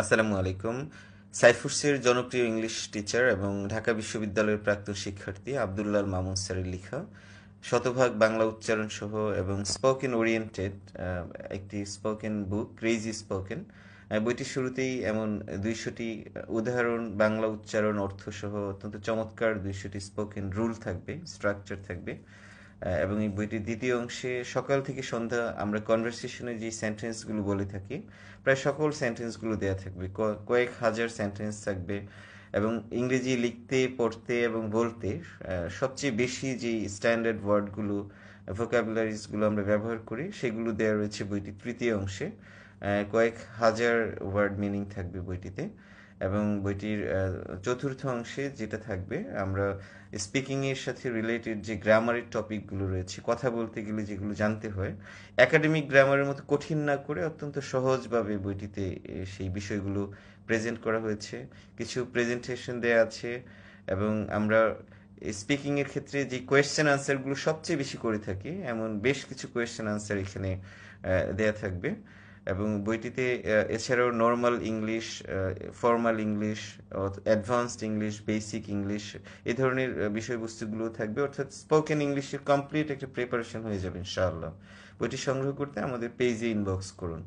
আসসালামু আলাইকুম। সাইফুরসির জনপ্রিয় ইংলিশ টিচার এবং ঢাকা বিশ্ববিদ্যালয়ের প্রাক্তন শিক্ষার্থী আবদুল্লাহ আল মামুন স্যারের লেখা শতভাগ বাংলা উচ্চারণ সহ এবং স্পোকেন ওরিয়েন্টেড একটি স্পোকেন বুক ক্রেজি স্পোকেন। বইটির শুরুতেই এমন 200টি উদাহরণ বাংলা উচ্চারণ অর্থ সহ অত্যন্ত চমৎকার 200টি স্পোকেন রুল থাকবে, স্ট্রাকচার থাকবে। এবং এই বইটির দ্বিতীয় অংশে সকাল থেকে সন্ধ্যা আমরা কনভারসেশনে যে সেন্টেন্সগুলো বলে থাকি প্রায় সকল সেন্টেন্সগুলো দেওয়া থাকবে, কয়েক হাজার সেন্টেন্স থাকবে। এবং ইংরেজি লিখতে পড়তে এবং বলতে সবচেয়ে বেশি যে স্ট্যান্ডার্ড ওয়ার্ডগুলো ভোকাবুলারিজগুলো আমরা ব্যবহার করি সেগুলো দেওয়া রয়েছে বইটির তৃতীয় অংশে। কয়েক হাজার ওয়ার্ড মিনিং থাকবে বইটিতে। এবং বইটির চতুর্থ অংশে যেটা থাকবে, আমরা স্পিকিংয়ের সাথে রিলেটেড যে গ্রামারের টপিকগুলো রয়েছে, কথা বলতে গেলে যেগুলো জানতে হয়, একাডেমিক গ্রামারের মতো কঠিন না করে অত্যন্ত সহজভাবে বইটিতে সেই বিষয়গুলো প্রেজেন্ট করা হয়েছে। কিছু প্রেজেন্টেশন দেয়া আছে। এবং আমরা স্পিকিংয়ের ক্ষেত্রে যে কোয়েশ্চেন আনসারগুলো সবচেয়ে বেশি করে থাকি এমন বেশ কিছু কোয়েশ্চেন আনসার এখানে দেয়া থাকবে। এবং বইটিতে এছাড়াও normal English, formal English, advanced English, basic English এই ধরনের বিষয়বস্তুগুলো থাকবে, অর্থাৎ স্পোকেন ইংলিশের কমপ্লিট একটা প্রিপারেশন হয়ে যাবে ইনশাআল্লাহ। বইটি সংগ্রহ করতে আমাদের পেজে ইনবক্স করুন।